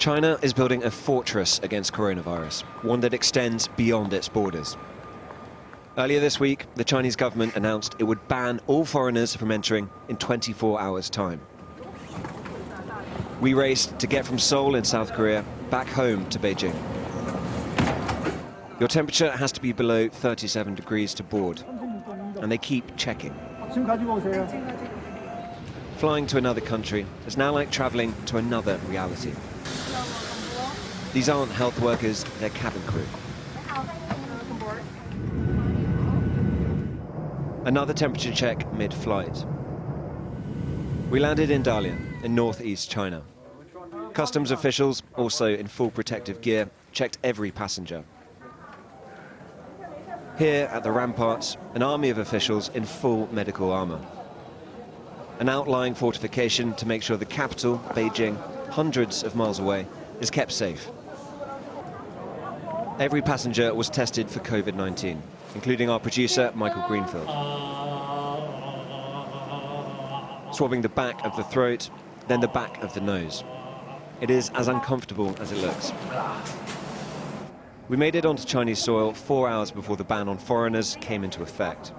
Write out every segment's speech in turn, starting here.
China is building a fortress against coronavirus, one that extends beyond its borders. Earlier this week, the Chinese government announced it would ban all foreigners from entering in 24 hours' time. We raced to get from Seoul in South Korea back home to Beijing. Your temperature has to be below 37 degrees to board, and they keep checking. Flying to another country is now like travelling to another reality. These aren't health workers, they're cabin crew. Another temperature check mid-flight. We landed in Dalian, in northeast China. Customs officials, also in full protective gear, checked every passenger. Here at the ramparts, an army of officials in full medical armour. An outlying fortification to make sure the capital, Beijing, hundreds of miles away, is kept safe. Every passenger was tested for COVID-19, including our producer, Michael Greenfield. Swabbing the back of the throat, then the back of the nose. It is as uncomfortable as it looks. We made it onto Chinese soil 4 hours before the ban on foreigners came into effect.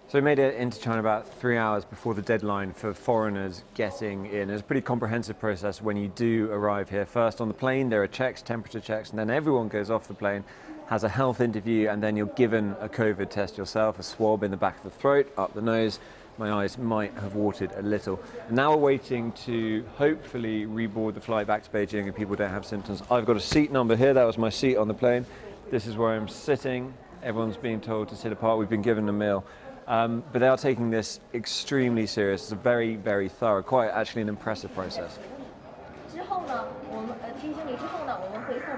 So we made it into China about 3 hours before the deadline for foreigners getting in. It's a pretty comprehensive process when you do arrive here. First on the plane, there are checks, temperature checks, and then everyone goes off the plane, has a health interview, and then you're given a COVID test yourself, a swab in the back of the throat, up the nose. My eyes might have watered a little. And now we're waiting to hopefully reboard the flight back to Beijing and people don't have symptoms. I've got a seat number here. That was my seat on the plane. This is where I'm sitting. Everyone's being told to sit apart. We've been given a meal. But they are taking this extremely serious. It's a very, very thorough, quite actually an impressive process.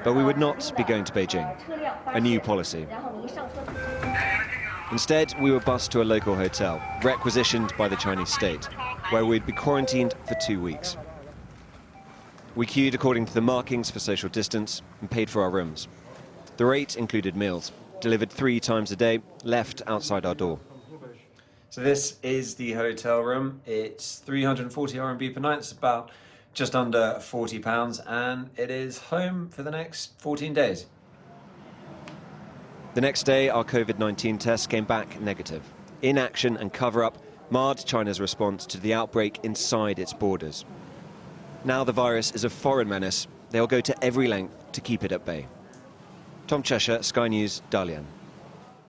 But we would not be going to Beijing, a new policy. Instead, we were bused to a local hotel, requisitioned by the Chinese state, where we'd be quarantined for 2 weeks. We queued according to the markings for social distance and paid for our rooms. The rate included meals, delivered 3 times a day, left outside our door. So this is the hotel room. It's 340 RMB per night. It's about just under £40, and it is home for the next 14 days. The next day, our COVID-19 tests came back negative. Inaction and cover-up marred China's response to the outbreak inside its borders. Now the virus is a foreign menace. They'll go to every length to keep it at bay. Tom Cheshire, Sky News, Dalian.